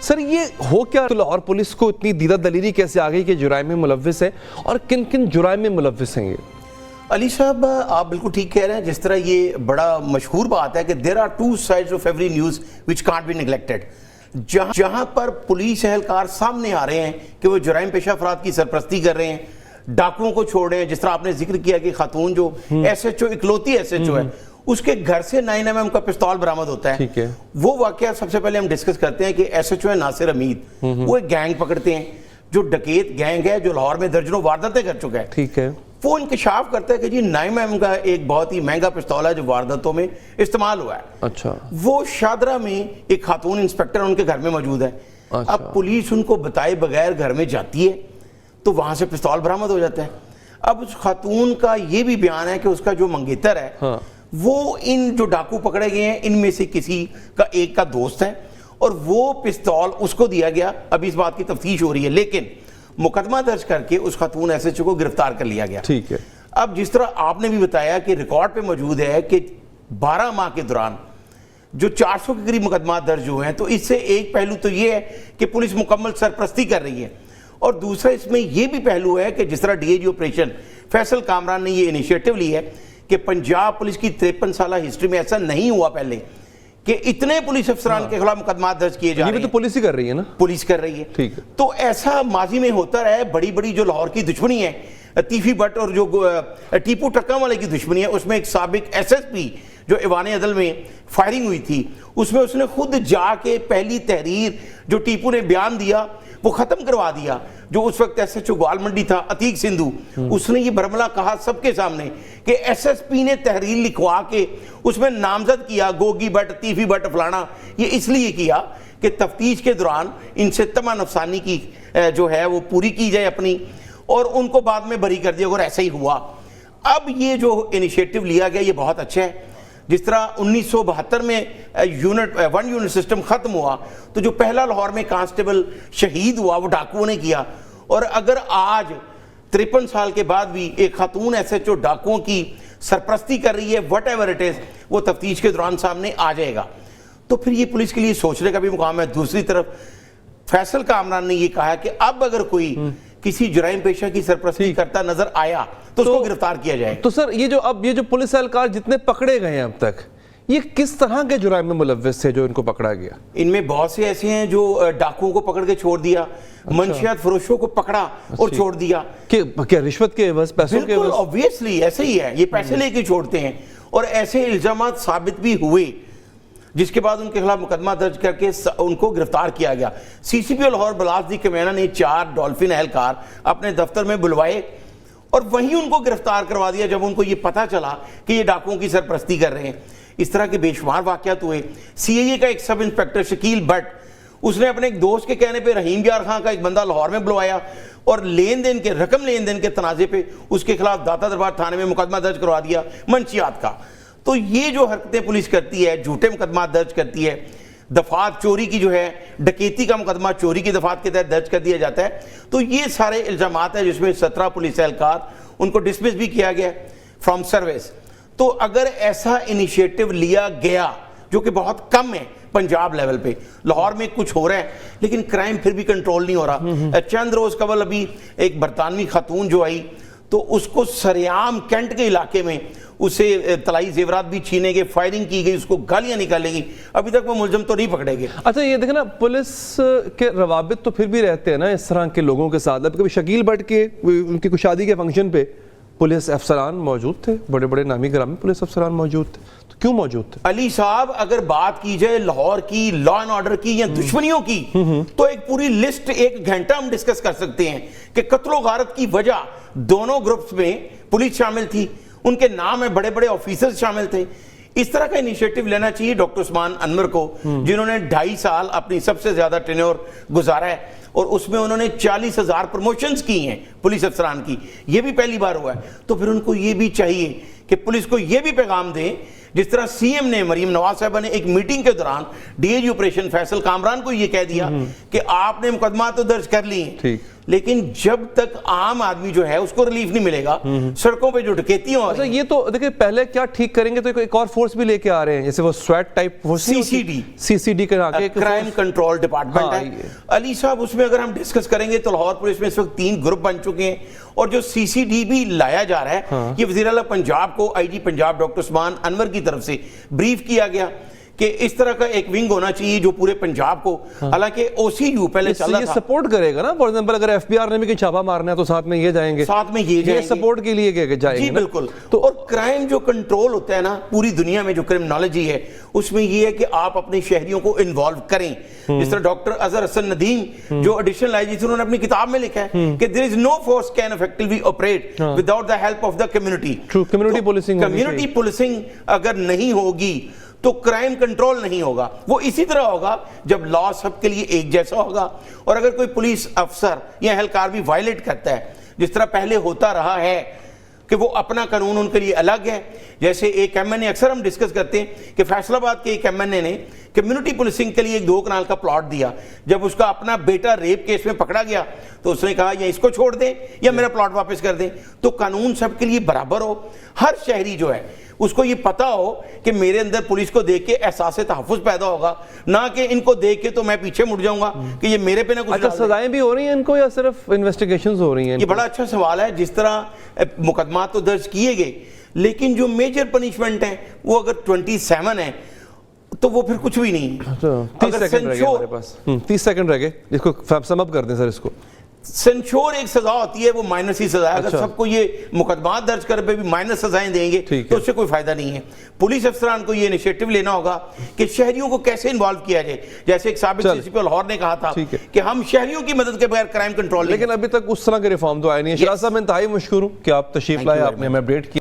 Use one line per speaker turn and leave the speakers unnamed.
سر یہ ہو کیا لاہور پولیس کو اتنی دیدہ دلیری کیسے آ گئی کہ جرائم میں ملوث ہے، اور کن کن جرائم میں ملوث ہیں یہ؟
علی صاحب آپ بالکل ٹھیک کہہ رہے ہیں. جس طرح یہ بڑا مشہور بات ہے کہ there are two sides of every news which can't be neglected. جہاں پر پولیس اہلکار سامنے آ رہے ہیں کہ وہ جرائم پیشہ افراد کی سرپرستی کر رہے ہیں، ڈاکوؤں کو چھوڑ رہے ہیں. جس طرح آپ نے ذکر کیا کہ خاتون جو ایس ایچ او، اکلوتی ایس ایچ او ہے، اس کے گھر سے 9mm کا پستول برآمد ہوتا ہے. وہ واقعہ سب سے پہلے ہم ڈسکس کرتے ہیں کہ ایس ایچ او ہے ناصر حمید، وہ ایک گینگ پکڑتے ہیں جو ڈکیت گینگ ہے، جو لاہور میں درجنوں وارداتیں کر چکا ہے.
ٹھیک ہے.
وہ انکشاف کرتا ہے کہ جی 9mm کا ایک بہت ہی مہنگا پستول ہے جو وارداتوں میں استعمال ہوا ہے.
اچھا.
وہ شادرہ میں ایک خاتون انسپیکٹر ان کے گھر میں موجود ہے. اب پولیس ان کو بتائے بغیر گھر میں جاتی ہے تو وہاں سے پستول برآمد ہو جاتا ہے. اب اس خاتون کا یہ بھی بیان ہے کہ اس کا جو منگیتر ہے وہ ان جو ڈاکو پکڑے گئے ہیں ان میں سے کسی کا ایک کا دوست ہے، اور وہ پستول اس کو دیا گیا. ابھی اس بات کی تفتیش ہو رہی ہے، لیکن مقدمہ درج کر کے اس خاتون ایس ایچ او کو گرفتار کر لیا گیا.
ٹھیک ہے.
اب جس طرح آپ نے بھی بتایا کہ ریکارڈ پہ موجود ہے کہ 12 ماہ کے دوران جو 400 کے قریب مقدمات درج ہوئے ہیں، تو اس سے ایک پہلو تو یہ ہے کہ پولیس مکمل سرپرستی کر رہی ہے، اور دوسرا اس میں یہ بھی پہلو ہے کہ جس طرح D A G operation Faisal Kamran نے یہ انیشیٹو لی ہے کہ پنجاب پولیس کی 53 سالہ ہسٹری میں ایسا نہیں ہوا پہلے کہ اتنے پولیس افسران کے خلاف مقدمات درج کیے جا رہے ہیں.
یہ بھی تو پولیس ہی کر رہی ہے نا.
پولیس کر رہی ہے.
ٹھیک ہے.
تو ایسا ماضی میں ہوتا رہا ہے. بڑی بڑی جو لاہور کی دشمنی ہے، تیفی بٹ اور جو ٹیپو ٹکا والے کی دشمنی ہے، اس میں ایک سابق ایس ایس پی جو ایوان عدل میں فائرنگ ہوئی تھی، اس میں اس نے خود جا کے پہلی تحریر جو ٹیپو نے بیان دیا وہ ختم کروا دیا. جو اس وقت ایس ایچ او گوال منڈی تھا، عتیق سندھو، اس نے یہ برملہ کہا سب کے سامنے کہ ایس ایس پی نے تحریر لکھوا کے اس میں نامزد کیا گوگی بٹ، تیفی بٹ، فلانا. یہ اس لیے کیا کہ تفتیش کے دوران ان سے تمام افسانی کی جو ہے وہ پوری کی جائے اپنی، اور ان کو بعد میں بری کر دیا اگر ایسا ہی ہوا. اب یہ جو انیشیٹو لیا گیا یہ بہت اچھا ہے. جس طرح 1972 میں ون یونٹ سسٹم ختم ہوا تو جو پہلا لاہور میں کانسٹیبل شہید ہوا وہ ڈاکوؤں نے کیا، اور اگر آج 53 سال کے بعد بھی ایک خاتون ایس ایچ او ڈاکوؤں کی سرپرستی کر رہی ہے، وٹ ایور اٹ از، وہ تفتیش کے دوران سامنے آ جائے گا. تو پھر یہ پولیس کے لیے سوچنے کا بھی مقام ہے. دوسری طرف فیصل کامران نے یہ کہا کہ اب اگر کوئی کسی جرائم پیشہ کی سرپرستی کرتا نظر آیا تو اس کو گرفتار کیا جائے.
تو سر یہ جو پولیس اہلکار جتنے پکڑے گئے ہیں اب تک، یہ کس طرح کے جرائم میں ملوث تھے جو ان کو پکڑا گیا؟
ان میں بہت سے ایسے ہیں جو ڈاکوؤں کو پکڑ کے چھوڑ دیا، منشیات فروشوں کو پکڑا اور چھوڑ دیا.
کیا رشوت کے عوض، پیسوں کے عوض؟
بالکل obviously ایسے ہی ہے، یہ پیسے لے کے چھوڑتے ہیں. اور ایسے الزامات ثابت بھی ہوئے جس کے بعد ان کے خلاف مقدمہ درج کر کے ان کو گرفتار کیا گیا. سی سی پی لاہور بلاسدی کمیانہ نے 4 ڈولفن اہلکار اپنے دفتر میں بلوائے اور وہیں ان کو گرفتار کروا دیا جب ان کو یہ پتہ چلا کہ یہ ڈاکوؤں کی سرپرستی کر رہے ہیں. اس طرح کے بے شمار واقعات ہوئے. سی اے اے کا ایک سب انسپیکٹر شکیل بٹ، اس نے اپنے ایک دوست کے کہنے پہ رحیم یار خان کا ایک بندہ لاہور میں بلوایا اور رقم لین دین کے تنازع پہ اس کے خلاف داتا دربار تھانے میں مقدمہ درج کروا دیا منشیات کا. تو یہ جو حرکتیں پولیس کرتی ہے، جھوٹے مقدمات درج کرتی ہے، دفعات چوری کی جو ہے ڈکیتی کا مقدمہ چوری کی دفعات کے تحت درج کر دیا جاتا ہے. تو یہ سارے الزامات ہیں جس میں 17 پولیس اہلکار ان کو ڈسمس بھی کیا گیا فرام سروس. تو اگر ایسا انیشیٹو لیا گیا جو کہ بہت کم ہے پنجاب لیول پہ، لاہور میں کچھ ہو رہا ہے لیکن کرائم پھر بھی کنٹرول نہیں ہو رہا. چند روز قبل ابھی ایک برطانوی خاتون جو آئی تو اس کو سریعام کینٹ کے علاقے میں اسے طلائی زیورات بھی چھینے گئے، فائرنگ کی گئی، اس کو گالیاں نکالے گی. ابھی تک وہ ملزم تو نہیں پکڑے گئے.
اچھا یہ دیکھیں نا، پولیس کے روابط تو پھر بھی رہتے ہیں نا اس طرح کے لوگوں کے ساتھ. اب کبھی شکیل بٹ کے ان کی شادی کے فنکشن پہ پولیس افسران موجود تھے، بڑے بڑے نامی گرامی پولیس افسران موجود تھے. تو کیوں موجود تھے؟
علی صاحب اگر بات کی جائے لاہور کی لا اینڈ آرڈر کی یا دشمنیوں کی تو ایک پوری لسٹ 1 گھنٹہ ہم ڈسکس کر سکتے ہیں کہ قتل و غارت کی وجہ دونوں گروپس میں پولیس شامل تھی، ان کے نام میں بڑے بڑے آفیسرز شامل تھے. اس طرح کا انیشیٹو لینا چاہیے ڈاکٹر عثمان انور کو، جنہوں نے 2.5 سال اپنی سب سے زیادہ ٹینیور گزارا ہے اور اس میں انہوں نے 40,000 پروموشنز کی ہیں پولیس افسران کی. یہ بھی پہلی بار ہوا ہے. تو پھر ان کو یہ بھی چاہیے کہ پولیس کو یہ بھی پیغام دیں، جس طرح سی ایم نے مریم نواز صاحبہ نے ایک میٹنگ کے دوران D A G operation Faisal Kamran کو یہ کہہ دیا کہ آپ نے مقدمات تو درج کر لی ہیں لیکن جب تک عام آدمی جو ہے اس کو ریلیف نہیں ملے گا, سڑکوں پہ جو ڈکیتیاں ہو
اچھا
رہی ہیں,
یہ تو دیکھیں پہلے کیا ٹھیک کریں گے تو ایک اور فورس بھی لے کے آ رہے ہیں, جیسے وہ سویٹ ٹائپ سی سی ڈی کا
کرائم کنٹرول ڈپارٹمنٹ ہے. علی صاحب اس میں اگر ہم ڈسکس کریں گے تو لاہور پولیس میں اس وقت 3 گروپ بن چکے ہیں, اور جو سی سی ڈی بھی لایا جا رہا ہے یہ وزیر اعلیٰ پنجاب کو آئی جی پنجاب ڈاکٹر عثمان انور کی طرف سے بریف کیا گیا کہ اس طرح کا ایک ونگ ہونا چاہیے جو پورے پنجاب کو, حالانکہ او سی یو پہلے چل رہا تھا,
یہ سپورٹ کرے گا نا. فار ایگزامپل اگر ایف بی آر نے بھی کوئی چھاپا مارنا ہے تو ساتھ میں یہ جائیں گے,
ساتھ میں یہ جائیں گے,
سپورٹ کے لیے جائیں گے.
جی بالکل. تو اور کرائم جو کنٹرول ہوتا ہے نا پوری دنیا میں, جو کرمنالوجی ہے اس میں یہ ہے کہ آپ اپنے شہریوں کو انوالو کریں. جس طرح ڈاکٹر اظہر حسن ندیم جو ایڈیشنل آئی جی تھے, انہوں نے اپنی کتاب میں لکھا ہے کہ there is no force can effectively operate without the help of the community.
Community policing,
community policing اگر نہیں ہوگی تو کرائم کنٹرول نہیں ہوگا. وہ اسی طرح ہوگا جب لا سب کے لیے ایک جیسا ہوگا, اور اگر کوئی پولیس افسر یا اہلکار بھی وائلیٹ کرتا ہے, جس طرح پہلے ہوتا رہا ہے کہ وہ اپنا قانون ان کے لیے الگ ہے. جیسے ایک ایم این اے, اکثر ہم ڈسکس کرتے ہیں کہ فیصل آباد کے ایک ایم این اے نے کمیونٹی پولیسنگ کے لیے ایک 2 کنال کا پلاٹ دیا. جب اس کا اپنا بیٹا ریپ کیس میں پکڑا گیا تو اس نے کہا یا اس کو چھوڑ دیں یا میرا پلاٹ واپس کر دیں. تو قانون سب کے لیے برابر ہو, ہر شہری جو ہے اس کو یہ پتا ہو کہ میرے اندر پولیس کو دیکھ کے احساس تحفظ پیدا ہوگا, نہ کہ ان کو دیکھ کے تو میں پیچھے مڑ جاؤں گا کہ یہ میرے پہ نہ کچھ.
اچھا سزائیں بھی ہو رہی ہیں ان کو یا صرف انویسٹیگیشنز ہو رہی ہیں؟
یہ بڑا اچھا سوال ہے. جس طرح مقدمات تو درج کیے گئے, لیکن جو میجر پنشمنٹ ہیں وہ اگر 27 ہیں تو وہ پھر کچھ بھی نہیں.
30 سیکنڈ رہ گئے ہمارے پاس, 30 سیکنڈ رہ گئے, اس کو سم اپ کر دیں سر. اس کو
سنشور ایک سزا ہوتی ہے, وہ مائنر سی سزا ہے. اگر سب کو یہ مقدمات درج کر پہ بھی مائنر سزائیں دیں گے تو اس سے کوئی فائدہ نہیں ہے. پولیس افسران کو یہ انیشیٹو لینا ہوگا کہ شہریوں کو کیسے انوالو کیا جائے. جیسے ایک سابق سی سی پی لاہور نے کہا تھا کہ ہم شہریوں کی مدد کے بغیر کرائم کنٹرول,
لیکن ابھی تک اس طرح کے ریفارم تو آئے نہیں. شراز صاحب میں انتہائی مشکور ہوں کہ آپ تشریف لائے, آپ نے ہمیں اپڈیٹ کی.